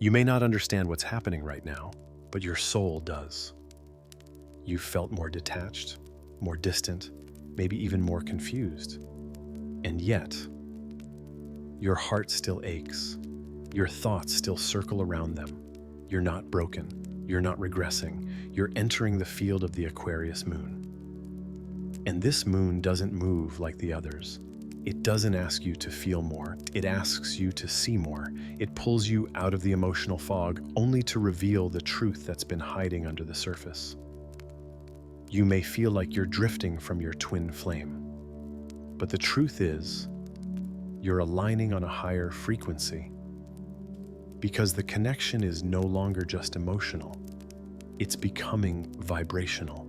You may not understand what's happening right now, but your soul does. You've felt more detached, more distant, maybe even more confused. And yet, your heart still aches. Your thoughts still circle around them. You're not broken. You're not regressing. You're entering the field of the Aquarius moon. And this moon doesn't move like the others. It doesn't ask you to feel more. It asks you to see more. It pulls you out of the emotional fog only to reveal the truth that's been hiding under the surface. You may feel like you're drifting from your twin flame, but the truth is, you're aligning on a higher frequency. Because the connection is no longer just emotional, it's becoming vibrational,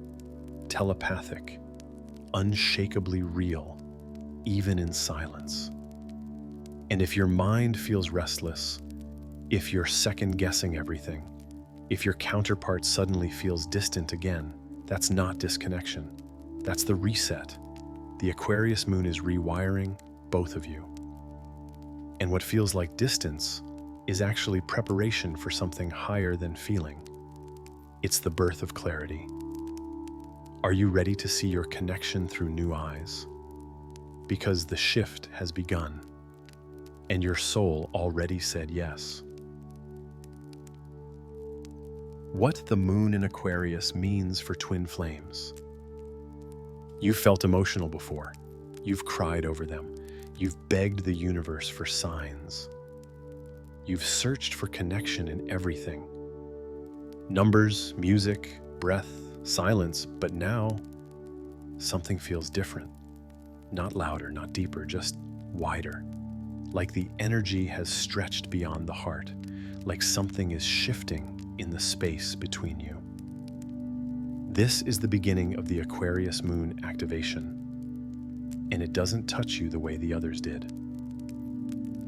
telepathic, unshakably real, even in silence. And if your mind feels restless, if you're second-guessing everything, if your counterpart suddenly feels distant again, that's not disconnection. That's the reset. The Aquarius moon is rewiring both of you. And what feels like distance is actually preparation for something higher than feeling. It's the birth of clarity. Are you ready to see your connection through new eyes? Because the shift has begun, and your soul already said yes. What the moon in Aquarius means for twin flames. You've felt emotional before. You've cried over them. You've begged the universe for signs. You've searched for connection in everything. Numbers, music, breath, silence, but now something feels different. Not louder, not deeper, just wider. Like the energy has stretched beyond the heart, like something is shifting in the space between you. This is the beginning of the Aquarius moon activation, and it doesn't touch you the way the others did.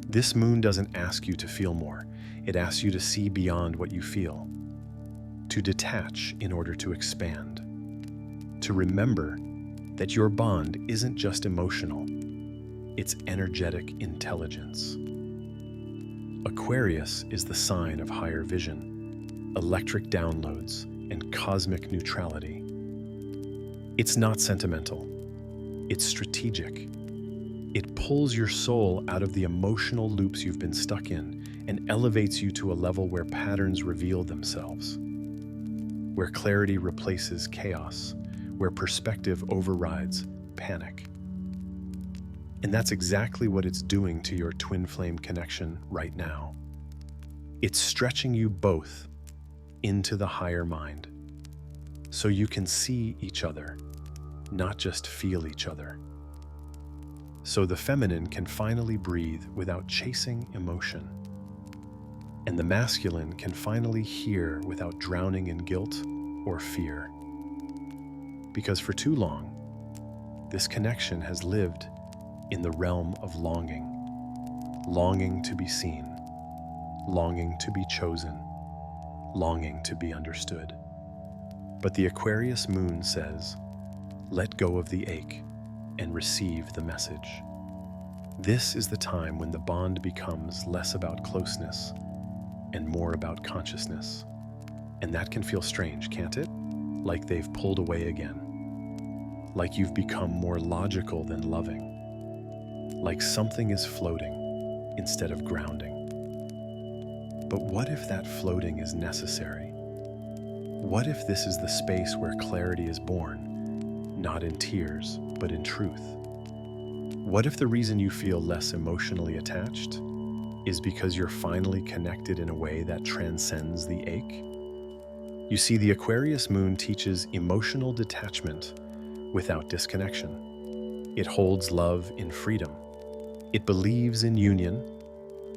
This moon doesn't ask you to feel more. It asks you to see beyond what you feel, to detach in order to expand, to remember that your bond isn't just emotional, it's energetic intelligence. Aquarius is the sign of higher vision, electric downloads, and cosmic neutrality. It's not sentimental, it's strategic. It pulls your soul out of the emotional loops you've been stuck in and elevates you to a level where patterns reveal themselves, where clarity replaces chaos, where perspective overrides panic. And that's exactly what it's doing to your twin flame connection right now. It's stretching you both into the higher mind, so you can see each other, not just feel each other. So the feminine can finally breathe without chasing emotion, and the masculine can finally hear without drowning in guilt or fear. Because for too long, this connection has lived in the realm of longing, longing to be seen, longing to be chosen, longing to be understood. But the Aquarius moon says, let go of the ache and receive the message. This is the time when the bond becomes less about closeness and more about consciousness. And that can feel strange, can't it? Like they've pulled away again. Like you've become more logical than loving. Like something is floating instead of grounding. But what if that floating is necessary? What if this is the space where clarity is born, not in tears, but in truth? What if the reason you feel less emotionally attached is because you're finally connected in a way that transcends the ache? You see, the Aquarius moon teaches emotional detachment without disconnection. It holds love in freedom. It believes in union,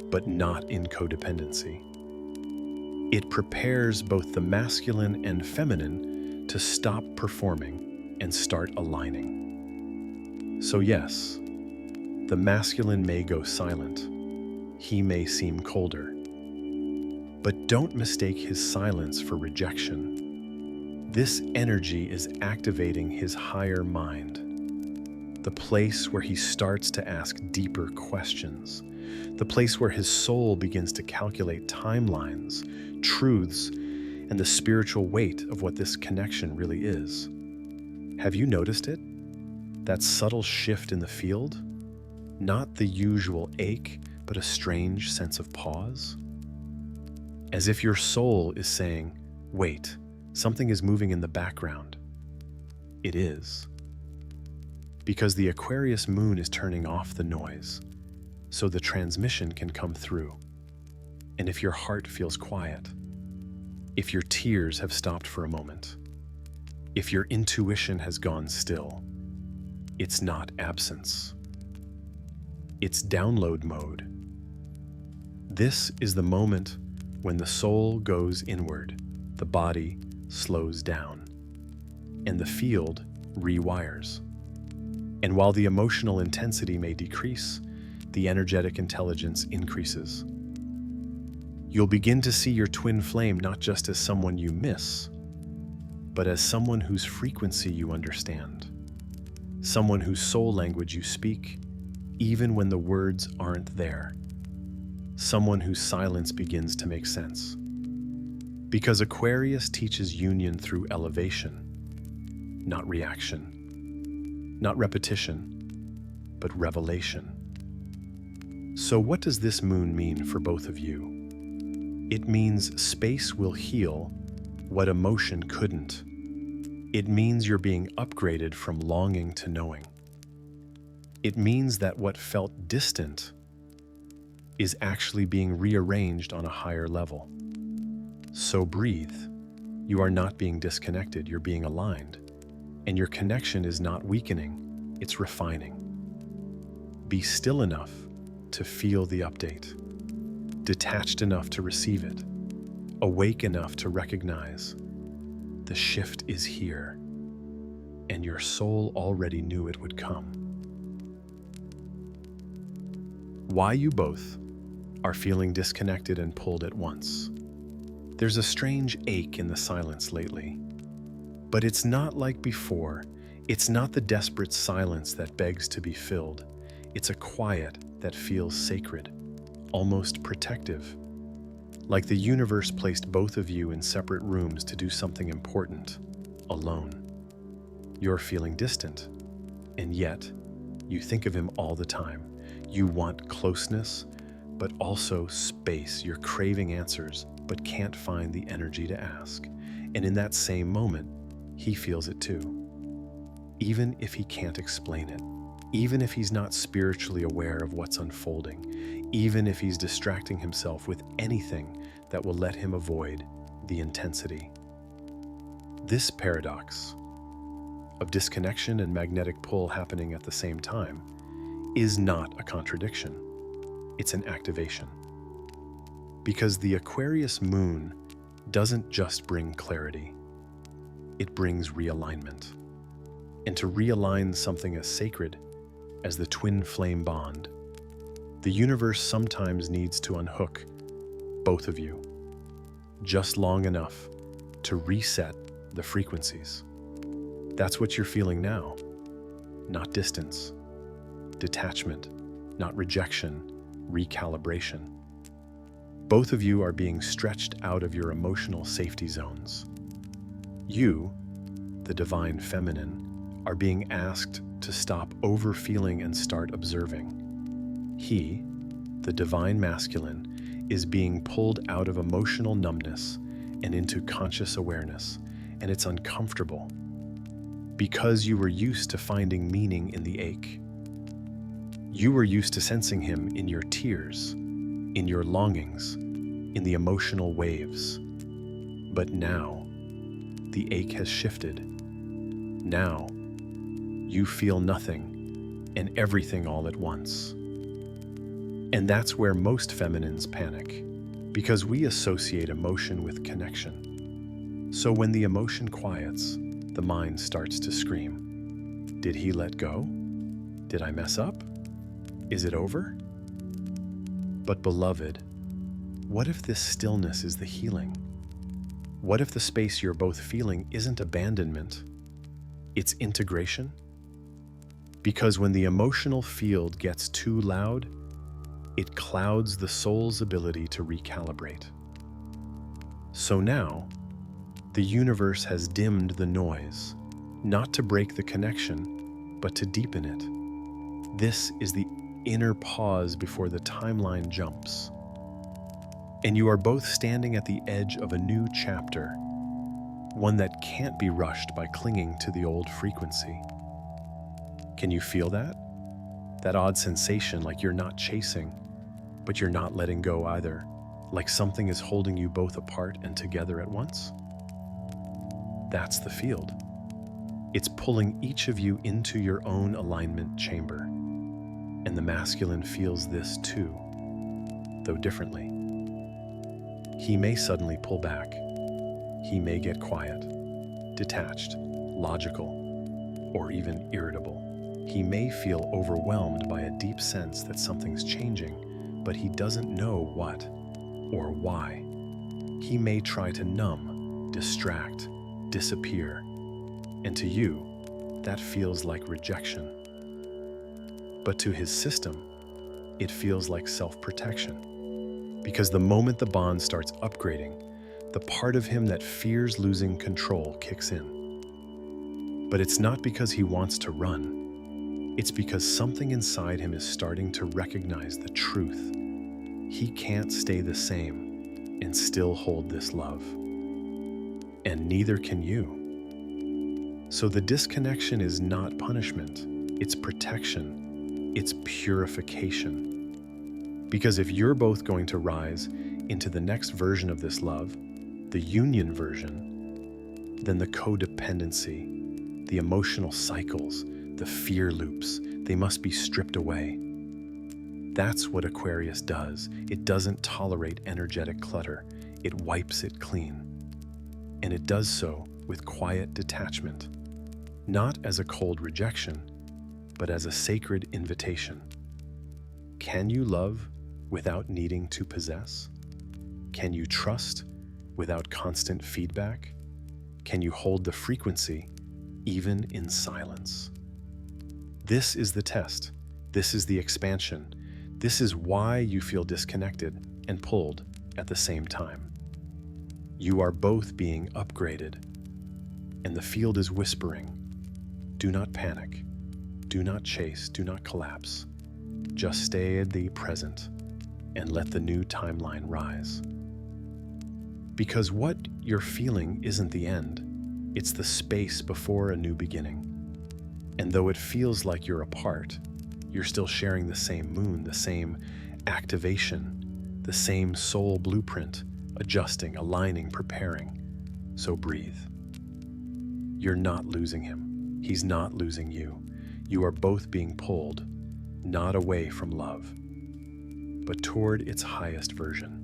but not in codependency. It prepares both the masculine and feminine to stop performing and start aligning. So yes, the masculine may go silent. He may seem colder. But don't mistake his silence for rejection. This energy is activating his higher mind, the place where he starts to ask deeper questions, the place where his soul begins to calculate timelines, truths, and the spiritual weight of what this connection really is. Have you noticed it? That subtle shift in the field? Not the usual ache, but a strange sense of pause? As if your soul is saying, wait, something is moving in the background. It is. Because the Aquarius moon is turning off the noise, so the transmission can come through. And if your heart feels quiet, if your tears have stopped for a moment, if your intuition has gone still, it's not absence. It's download mode. This is the moment when the soul goes inward, the body slows down, and the field rewires. And while the emotional intensity may decrease, the energetic intelligence increases. You'll begin to see your twin flame not just as someone you miss, but as someone whose frequency you understand, someone whose soul language you speak, even when the words aren't there, someone whose silence begins to make sense. Because Aquarius teaches union through elevation, not reaction, not repetition, but revelation. So what does this moon mean for both of you? It means space will heal what emotion couldn't. It means you're being upgraded from longing to knowing. It means that what felt distant is actually being rearranged on a higher level. So breathe. You are not being disconnected, you're being aligned. And your connection is not weakening, it's refining. Be still enough to feel the update, detached enough to receive it, awake enough to recognize the shift is here, and your soul already knew it would come. Why you both are feeling disconnected and pulled at once. There's a strange ache in the silence lately, but it's not like before. It's not the desperate silence that begs to be filled. It's a quiet that feels sacred, almost protective, like the universe placed both of you in separate rooms to do something important, alone. You're feeling distant, and yet you think of him all the time. You want closeness, but also space. You're craving answers, but can't find the energy to ask. And in that same moment, he feels it too. Even if he can't explain it, even if he's not spiritually aware of what's unfolding, even if he's distracting himself with anything that will let him avoid the intensity. This paradox of disconnection and magnetic pull happening at the same time is not a contradiction. It's an activation. Because the Aquarius moon doesn't just bring clarity, it brings realignment. And to realign something as sacred as the twin flame bond, the universe sometimes needs to unhook both of you, just long enough to reset the frequencies. That's what you're feeling now, not distance, detachment, not rejection, recalibration. Both of you are being stretched out of your emotional safety zones. You, the divine feminine, are being asked to stop overfeeling and start observing. He, the divine masculine, is being pulled out of emotional numbness and into conscious awareness, and it's uncomfortable because you were used to finding meaning in the ache. You were used to sensing him in your tears, in your longings, in the emotional waves. But now, the ache has shifted. Now, you feel nothing and everything all at once. And that's where most feminines panic, because we associate emotion with connection. So when the emotion quiets, the mind starts to scream. Did he let go? Did I mess up? Is it over? But beloved, what if this stillness is the healing? What if the space you're both feeling isn't abandonment, it's integration? Because when the emotional field gets too loud, It clouds the soul's ability to recalibrate. So now, the universe has dimmed the noise, not to break the connection, but to deepen it. This is the inner pause before the timeline jumps. And you are both standing at the edge of a new chapter, one that can't be rushed by clinging to the old frequency. Can you feel that? That odd sensation like you're not chasing, but you're not letting go either, like something is holding you both apart and together at once? That's the field. It's pulling each of you into your own alignment chamber. And the masculine feels this too, though differently. He may suddenly pull back. He may get quiet, detached, logical, or even irritable. He may feel overwhelmed by a deep sense that something's changing, but he doesn't know what or why. He may try to numb, distract, disappear, and to you, that feels like rejection. But to his system, it feels like self-protection. Because the moment the bond starts upgrading, the part of him that fears losing control kicks in. But it's not because he wants to run. It's because something inside him is starting to recognize the truth. He can't stay the same and still hold this love. And neither can you. So the disconnection is not punishment, it's protection, it's purification. Because if you're both going to rise into the next version of this love, the union version, then the codependency, the emotional cycles, the fear loops, they must be stripped away. That's what Aquarius does. It doesn't tolerate energetic clutter. It wipes it clean. And it does so with quiet detachment, not as a cold rejection, but as a sacred invitation. Can you love without needing to possess? Can you trust without constant feedback? Can you hold the frequency even in silence? This is the test. This is the expansion. This is why you feel disconnected and pulled at the same time. You are both being upgraded, and the field is whispering, do not panic, do not chase, do not collapse. Just stay at the present and let the new timeline rise. Because what you're feeling isn't the end, it's the space before a new beginning. And though it feels like you're apart, you're still sharing the same moon, the same activation, the same soul blueprint, adjusting, aligning, preparing. So breathe. You're not losing him. He's not losing you. You are both being pulled, not away from love, but toward its highest version.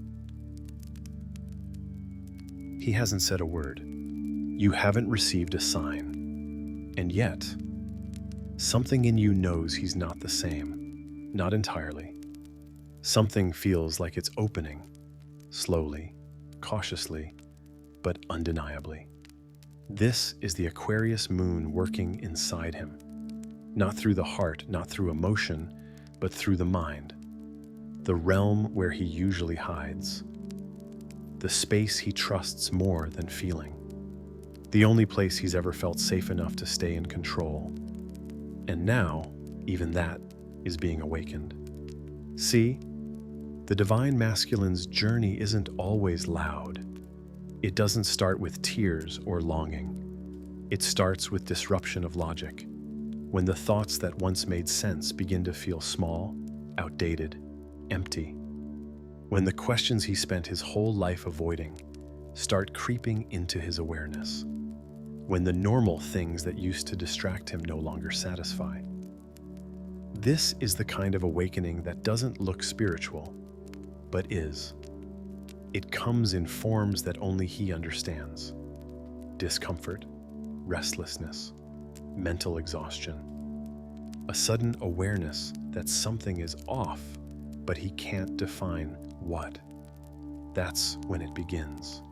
He hasn't said a word. You haven't received a sign. And yet, something in you knows he's not the same. Not entirely. Something feels like it's opening, slowly, cautiously, but undeniably. This is the Aquarius moon working inside him. Not through the heart, not through emotion, but through the mind. The realm where he usually hides. The space he trusts more than feeling. The only place he's ever felt safe enough to stay in control. And now, even that is being awakened. See, the divine masculine's journey isn't always loud. It doesn't start with tears or longing. It starts with disruption of logic, when the thoughts that once made sense begin to feel small, outdated, empty. When the questions he spent his whole life avoiding start creeping into his awareness. When the normal things that used to distract him no longer satisfy. This is the kind of awakening that doesn't look spiritual, but is. It comes in forms that only he understands. Discomfort, restlessness, mental exhaustion. A sudden awareness that something is off, but he can't define what. That's when it begins.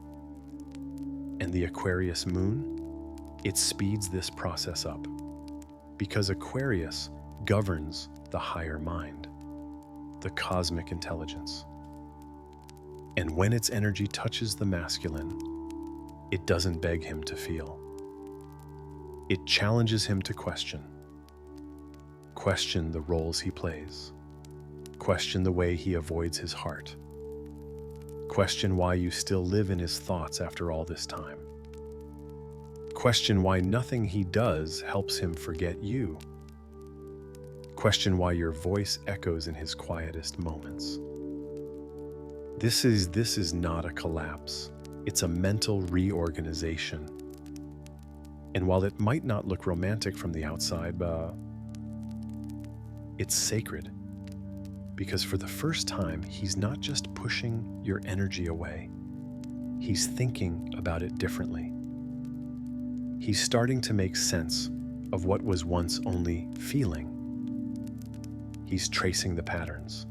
And the Aquarius moon? It speeds this process up. Because Aquarius governs the higher mind. the cosmic intelligence. And when its energy touches the masculine, it doesn't beg him to feel. It challenges him to question. Question the roles he plays. Question the way he avoids his heart. Question why you still live in his thoughts after all this time. Question why nothing he does helps him forget you. Question why your voice echoes in his quietest moments. This is not a collapse. It's a mental reorganization. And while it might not look romantic from the outside, it's sacred. Because for the first time, he's not just pushing your energy away. He's thinking about it differently. He's starting to make sense of what was once only feeling. He's tracing the patterns.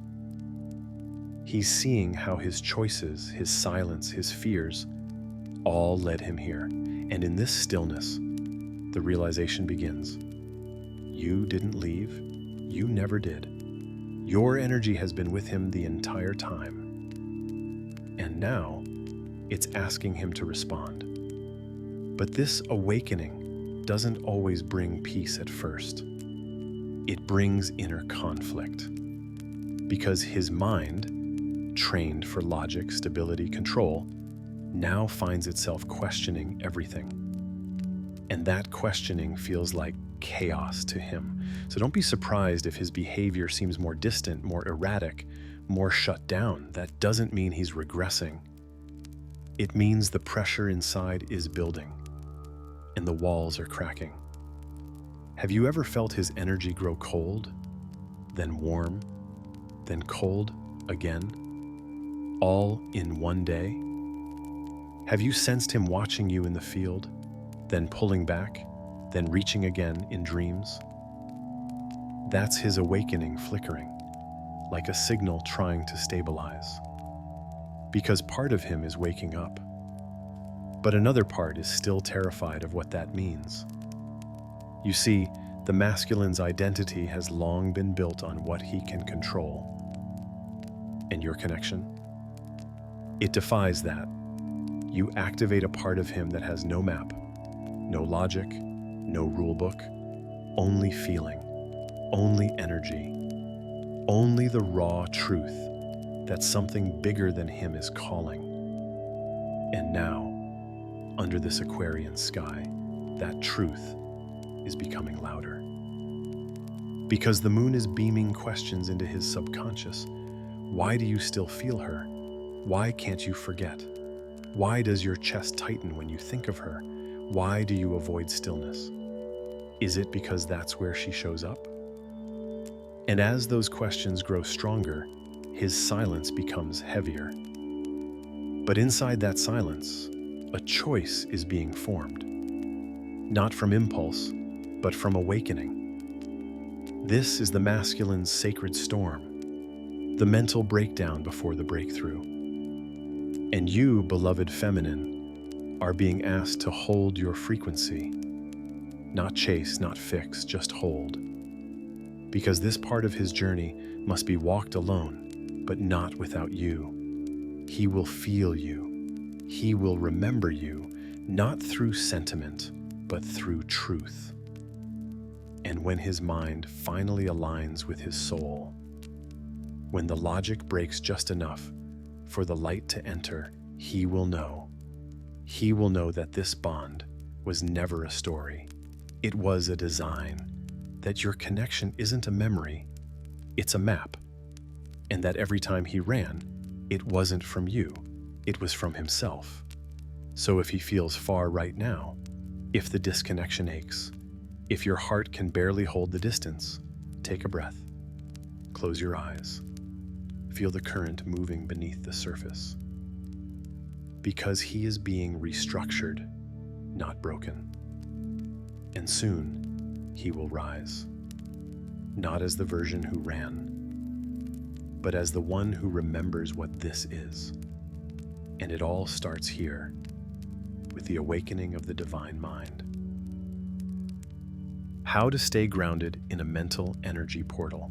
He's seeing how his choices, his silence, his fears, all led him here. And in this stillness, the realization begins. You didn't leave. You never did. Your energy has been with him the entire time. And now, it's asking him to respond. But this awakening doesn't always bring peace at first. It brings inner conflict. Because his mind, trained for logic, stability, control, now finds itself questioning everything. And that questioning feels like chaos to him. So don't be surprised if his behavior seems more distant, more erratic, more shut down. That doesn't mean he's regressing. It means the pressure inside is building and the walls are cracking. Have you ever felt his energy grow cold, then warm, then cold again, all in one day? Have you sensed him watching you in the field, then pulling back, then reaching again in dreams? That's his awakening flickering, like a signal trying to stabilize. Because part of him is waking up, but another part is still terrified of what that means. You see, the masculine's identity has long been built on what he can control. And your connection? It defies that. You activate a part of him that has no map, no logic, no rule book, only feeling, only energy, only the raw truth that something bigger than him is calling. And now, under this Aquarian sky, that truth is becoming louder. Because the moon is beaming questions into his subconscious. Why do you still feel her? Why can't you forget? Why does your chest tighten when you think of her? Why do you avoid stillness? Is it because that's where she shows up? And as those questions grow stronger, his silence becomes heavier. But inside that silence, a choice is being formed. Not from impulse, but from awakening. This is the masculine's sacred storm, the mental breakdown before the breakthrough. And you, beloved feminine, are being asked to hold your frequency. Not chase, not fix, just hold. Because this part of his journey must be walked alone, but not without you. He will feel you. He will remember you, not through sentiment, but through truth. And when his mind finally aligns with his soul, when the logic breaks just enough for the light to enter, he will know. He will know that this bond was never a story. It was a design, that your connection isn't a memory, it's a map. And that every time he ran, it wasn't from you, it was from himself. So if he feels far right now, if the disconnection aches, if your heart can barely hold the distance, take a breath. Close your eyes. Feel the current moving beneath the surface. Because he is being restructured, not broken. And soon, he will rise. Not as the version who ran, but as the one who remembers what this is. And it all starts here, with the awakening of the divine mind. How to stay grounded in a mental energy portal.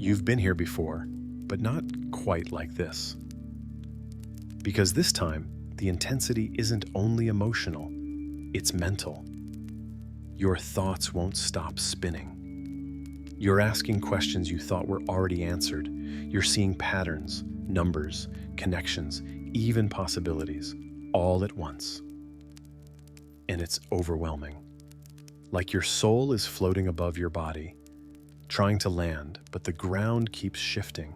You've been here before, but not quite like this. Because this time, the intensity isn't only emotional, it's mental. Your thoughts won't stop spinning. You're asking questions you thought were already answered. You're seeing patterns, numbers, connections, even possibilities, all at once. And it's overwhelming. Like your soul is floating above your body, trying to land, but the ground keeps shifting.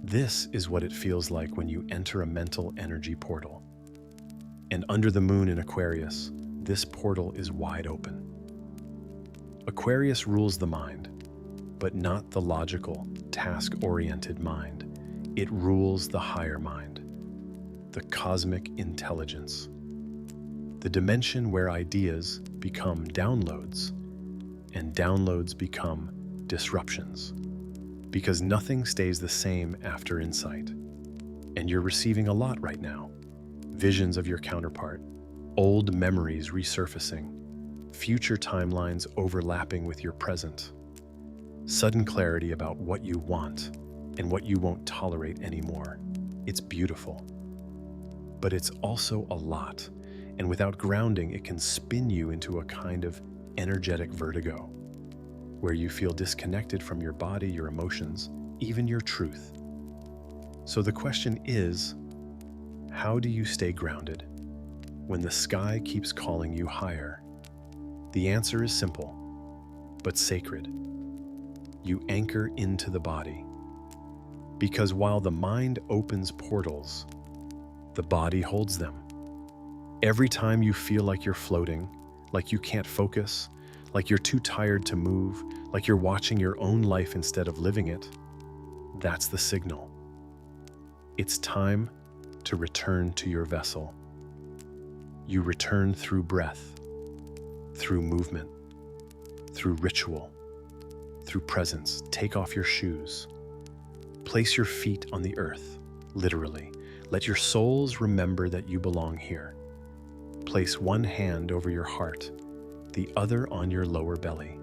This is what it feels like when you enter a mental energy portal. And under the moon in Aquarius, this portal is wide open. Aquarius rules the mind, but not the logical, task-oriented mind. It rules the higher mind, the cosmic intelligence, the dimension where ideas become downloads, and downloads become disruptions. Because nothing stays the same after insight. And you're receiving a lot right now. Visions of your counterpart, old memories resurfacing, future timelines overlapping with your present, sudden clarity about what you want and what you won't tolerate anymore. It's beautiful. But it's also a lot, and without grounding, it can spin you into a kind of energetic vertigo, where you feel disconnected from your body, your emotions, even your truth. So the question is, how do you stay grounded when the sky keeps calling you higher? The answer is simple, but sacred. You anchor into the body. Because while the mind opens portals, the body holds them. Every time you feel like you're floating, like you can't focus, like you're too tired to move, like you're watching your own life instead of living it, that's the signal. It's time to return to your vessel. You return through breath, through movement, through ritual, through presence. Take off your shoes. Place your feet on the earth, literally. Let your souls remember that you belong here. Place one hand over your heart, the other on your lower belly.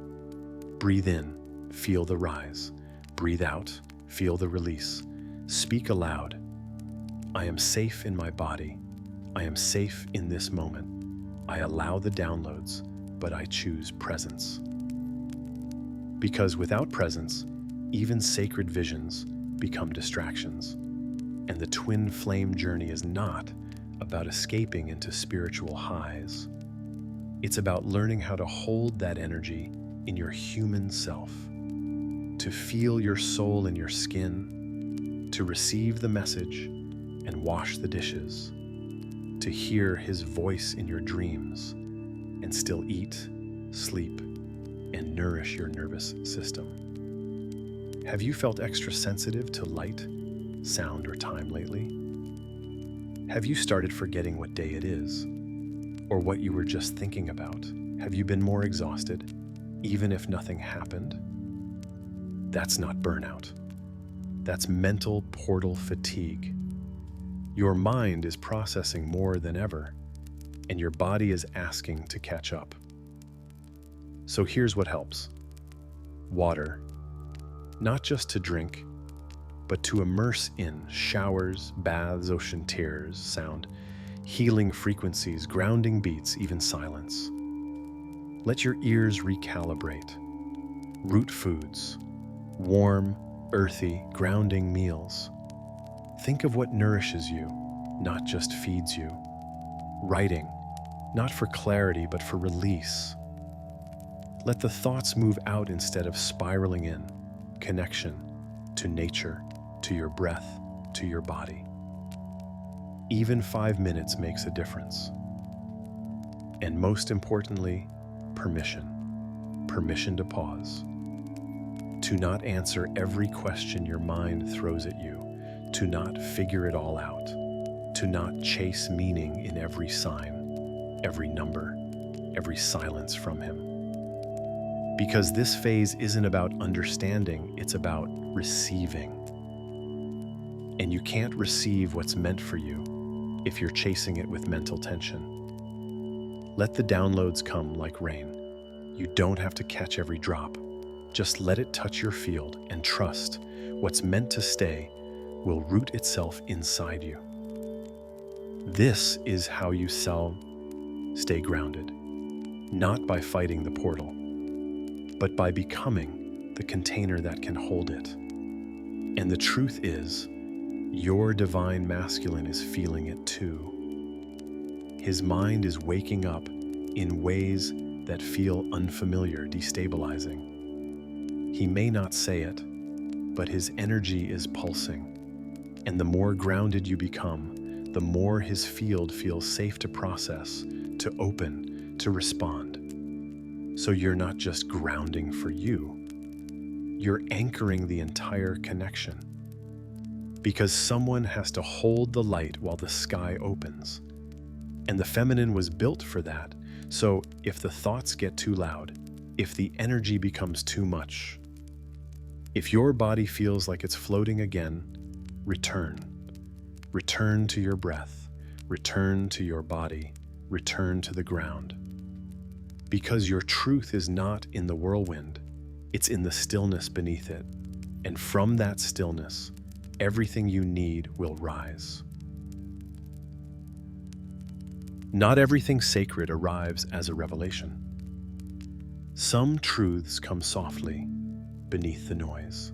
Breathe in, feel the rise. Breathe out, feel the release. Speak aloud. I am safe in my body. I am safe in this moment. I allow the downloads, but I choose presence. Because without presence, even sacred visions become distractions. And the twin flame journey is not about escaping into spiritual highs. It's about learning how to hold that energy in your human self, to feel your soul in your skin, to receive the message and wash the dishes, to hear his voice in your dreams and still eat, sleep, and nourish your nervous system. Have you felt extra sensitive to light, sound, or time lately? Have you started forgetting what day it is, or what you were just thinking about? Have you been more exhausted, even if nothing happened? That's not burnout. That's mental portal fatigue. Your mind is processing more than ever, and your body is asking to catch up. So here's what helps. Water. Not just to drink, but to immerse in showers, baths, ocean tears, sound, healing frequencies, grounding beats, even silence. Let your ears recalibrate. Root foods, warm, earthy, grounding meals. Think of what nourishes you, not just feeds you. Writing, not for clarity, but for release. Let the thoughts move out instead of spiraling in. Connection to nature, to your breath, to your body. Even 5 minutes makes a difference. And most importantly, permission. Permission to pause. To not answer every question your mind throws at you. To not figure it all out. To not chase meaning in every sign, every number, every silence from him. Because this phase isn't about understanding, it's about receiving. And you can't receive what's meant for you if you're chasing it with mental tension. Let the downloads come like rain. You don't have to catch every drop. Just let it touch your field and trust what's meant to stay will root itself inside you. This is how you stay grounded, not by fighting the portal, but by becoming the container that can hold it. And the truth is, your divine masculine is feeling it too. His mind is waking up in ways that feel unfamiliar, destabilizing. He may not say it, but his energy is pulsing. And the more grounded you become, the more his field feels safe to process, to open, to respond. So you're not just grounding for you, you're anchoring the entire connection. Because someone has to hold the light while the sky opens. And the feminine was built for that. So if the thoughts get too loud, if the energy becomes too much, if your body feels like it's floating again, return. Return to your breath. Return to your body. Return to the ground. Because your truth is not in the whirlwind, it's in the stillness beneath it. And from that stillness, everything you need will rise. Not everything sacred arrives as a revelation. Some truths come softly beneath the noise.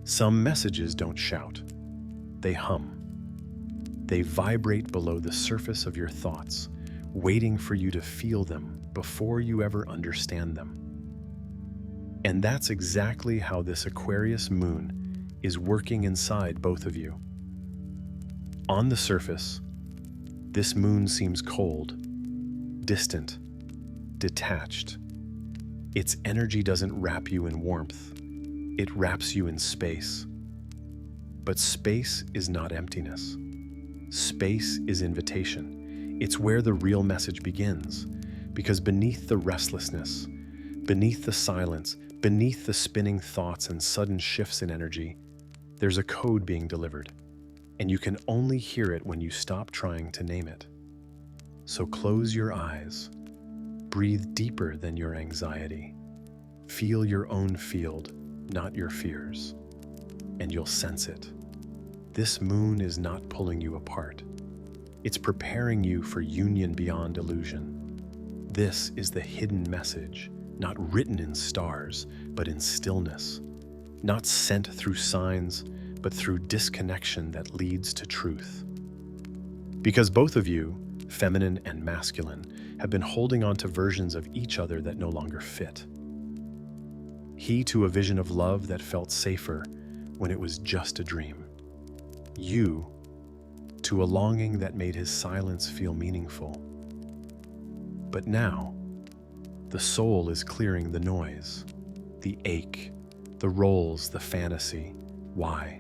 Some messages don't shout, they hum. They vibrate below the surface of your thoughts, waiting for you to feel them before you ever understand them. And that's exactly how this Aquarius moon is working inside both of you. On the surface, this moon seems cold, distant, detached. Its energy doesn't wrap you in warmth, it wraps you in space. But space is not emptiness. Space is invitation. It's where the real message begins, because beneath the restlessness, beneath the silence, beneath the spinning thoughts and sudden shifts in energy, there's a code being delivered, and you can only hear it when you stop trying to name it. So close your eyes. Breathe deeper than your anxiety. Feel your own field, not your fears, and you'll sense it. This moon is not pulling you apart. It's preparing you for union beyond illusion. This is the hidden message, not written in stars, but in stillness. Not sent through signs, but through disconnection that leads to truth. Because both of you, feminine and masculine, have been holding on to versions of each other that no longer fit. He to a vision of love that felt safer when it was just a dream. You to a longing that made his silence feel meaningful. But now, the soul is clearing the noise, the ache, the roles, the fantasy. Why?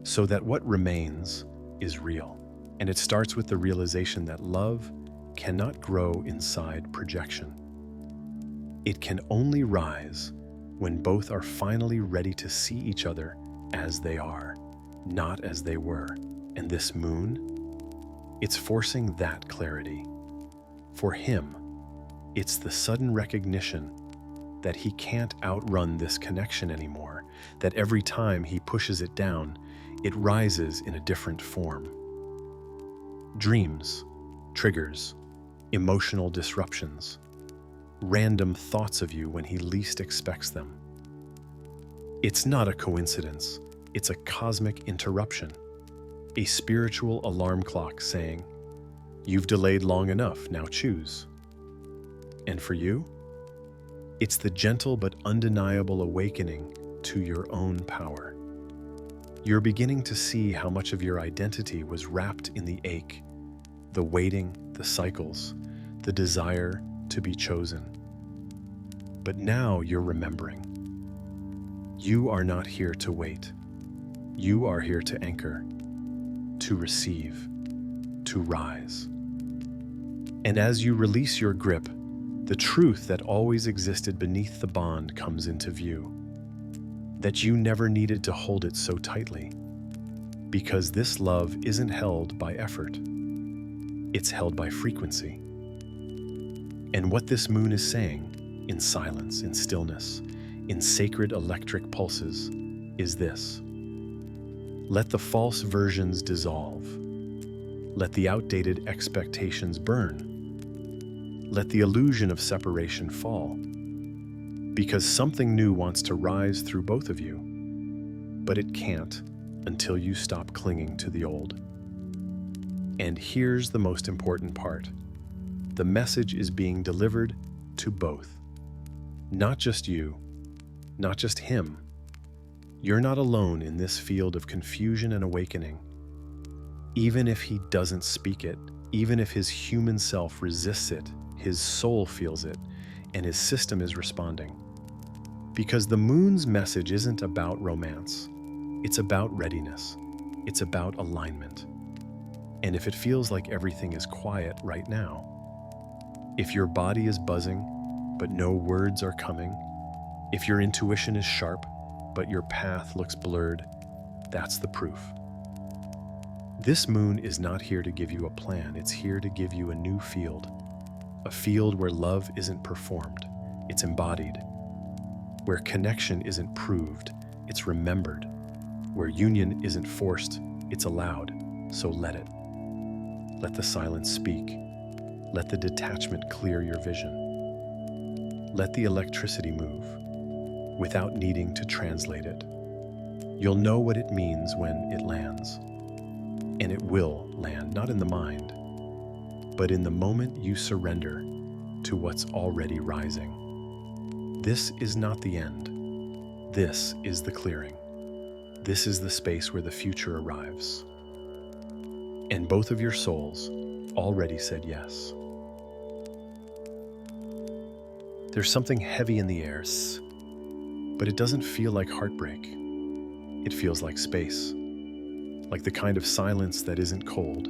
So that what remains is real. And it starts with the realization that love cannot grow inside projection. It can only rise when both are finally ready to see each other as they are, not as they were. And this moon, it's forcing that clarity. For him, it's the sudden recognition that he can't outrun this connection anymore, that every time he pushes it down, it rises in a different form. Dreams, triggers, emotional disruptions, random thoughts of you when he least expects them. It's not a coincidence, it's a cosmic interruption, a spiritual alarm clock saying, "You've delayed long enough, now choose." And for you, it's the gentle but undeniable awakening to your own power. You're beginning to see how much of your identity was wrapped in the ache, the waiting, the cycles, the desire to be chosen. But now you're remembering. You are not here to wait. You are here to anchor, to receive, to rise. And as you release your grip, the truth that always existed beneath the bond comes into view. That you never needed to hold it so tightly. Because this love isn't held by effort. It's held by frequency. And what this moon is saying, in silence, in stillness, in sacred electric pulses, is this: let the false versions dissolve. Let the outdated expectations burn. Let the illusion of separation fall. Because something new wants to rise through both of you, but it can't until you stop clinging to the old. And here's the most important part. The message is being delivered to both. Not just you, not just him. You're not alone in this field of confusion and awakening. Even if he doesn't speak it, even if his human self resists it, his soul feels it, and his system is responding. Because the moon's message isn't about romance. It's about readiness. It's about alignment. And if it feels like everything is quiet right now, if your body is buzzing, but no words are coming, if your intuition is sharp, but your path looks blurred, that's the proof. This moon is not here to give you a plan. It's here to give you a new field. A field where love isn't performed, it's embodied. Where connection isn't proved, it's remembered. Where union isn't forced, it's allowed. So let it. Let the silence speak. Let the detachment clear your vision. Let the electricity move without needing to translate it. You'll know what it means when it lands. And it will land, not in the mind, but in the moment you surrender to what's already rising. This is not the end. This is the clearing. This is the space where the future arrives. And both of your souls already said yes. There's something heavy in the air, but it doesn't feel like heartbreak. It feels like space. Like the kind of silence that isn't cold,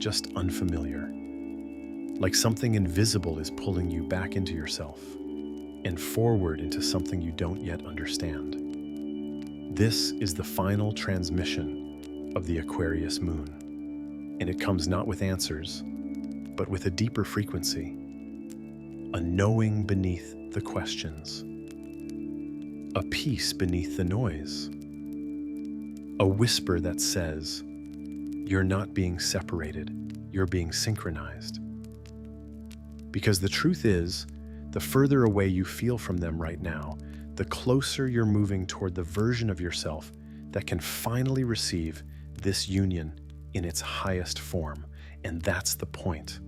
just unfamiliar. Like something invisible is pulling you back into yourself and forward into something you don't yet understand. This is the final transmission of the Aquarius moon, and it comes not with answers, but with a deeper frequency, a knowing beneath the questions, a peace beneath the noise, a whisper that says, you're not being separated, you're being synchronized. Because the truth is, the further away you feel from them right now, the closer you're moving toward the version of yourself that can finally receive this union in its highest form. And that's the point.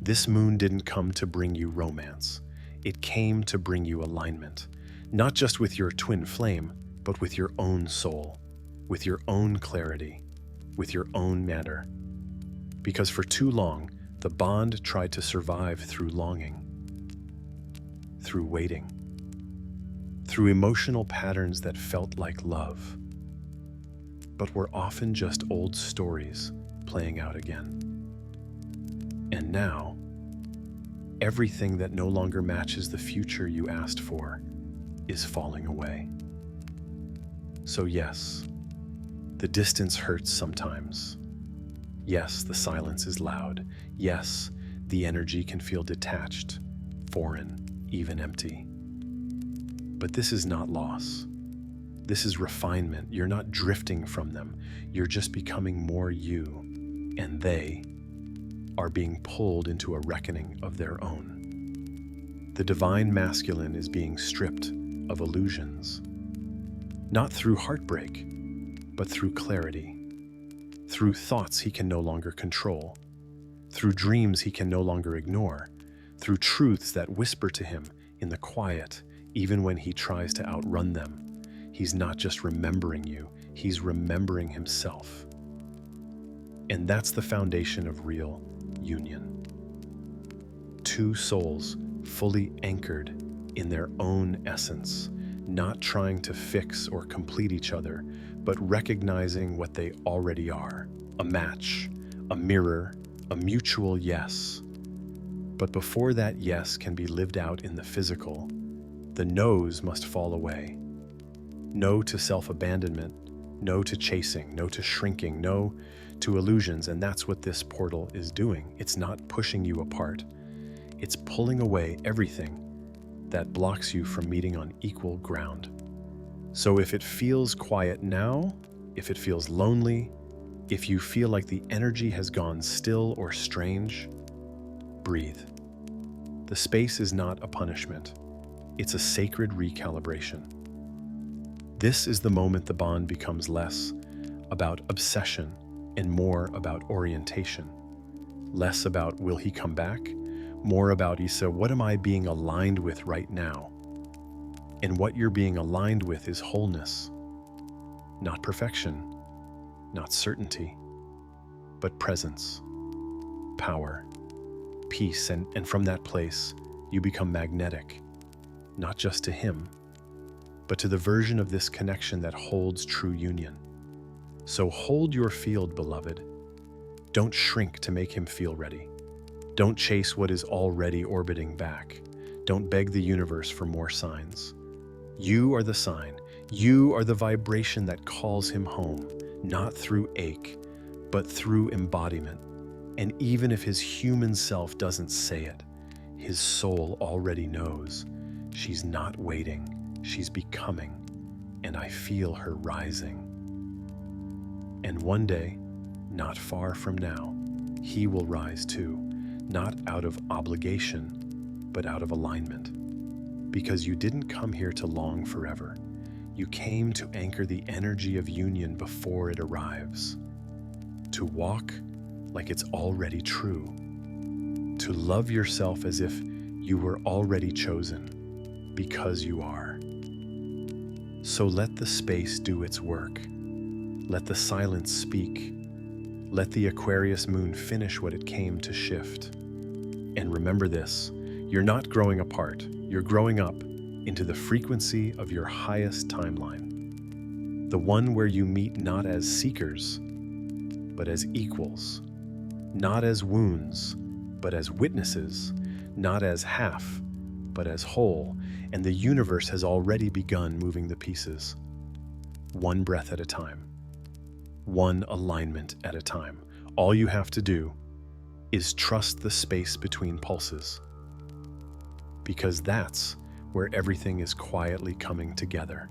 This moon didn't come to bring you romance. It came to bring you alignment, not just with your twin flame, but with your own soul, with your own clarity, with your own matter. Because for too long, the bond tried to survive through longing, through waiting, through emotional patterns that felt like love, but were often just old stories playing out again. And now, everything that no longer matches the future you asked for is falling away. So yes, the distance hurts sometimes. Yes, the silence is loud. Yes, the energy can feel detached, foreign, even empty. But this is not loss. This is refinement. You're not drifting from them. You're just becoming more you, and they are being pulled into a reckoning of their own. The divine masculine is being stripped of illusions, not through heartbreak, but through clarity, through thoughts he can no longer control, through dreams he can no longer ignore, through truths that whisper to him in the quiet, even when he tries to outrun them. He's not just remembering you, he's remembering himself. And that's the foundation of real union. Two souls fully anchored in their own essence, not trying to fix or complete each other, but recognizing what they already are: a match, a mirror, a mutual yes. But before that yes can be lived out in the physical, the no's must fall away. No to self-abandonment, no to chasing, no to shrinking, no to illusions. And that's what this portal is doing. It's not pushing you apart. It's pulling away everything that blocks you from meeting on equal ground. So if it feels quiet now, if it feels lonely, if you feel like the energy has gone still or strange, breathe. The space is not a punishment. It's a sacred recalibration. This is the moment the bond becomes less about obsession and more about orientation. Less about will he come back, more about Issa, what am I being aligned with right now? And what you're being aligned with is wholeness, not perfection, not certainty, but presence, power, peace. And from that place, you become magnetic, not just to him, but to the version of this connection that holds true union. So hold your field, beloved. Don't shrink to make him feel ready. Don't chase what is already orbiting back. Don't beg the universe for more signs. You are the sign. You are the vibration that calls him home, not through ache, but through embodiment. And even if his human self doesn't say it, his soul already knows. She's not waiting, she's becoming, and I feel her rising. And one day, not far from now, he will rise too, not out of obligation, but out of alignment. Because you didn't come here to long forever. You came to anchor the energy of union before it arrives. To walk like it's already true. To love yourself as if you were already chosen, because you are. So let the space do its work. Let the silence speak. Let the Aquarius moon finish what it came to shift. And remember this, you're not growing apart, you're growing up into the frequency of your highest timeline. The one where you meet not as seekers, but as equals. Not as wounds, but as witnesses. Not as half, but as whole. And the universe has already begun moving the pieces. One breath at a time. One alignment at a time. All you have to do is trust the space between pulses. Because that's where everything is quietly coming together.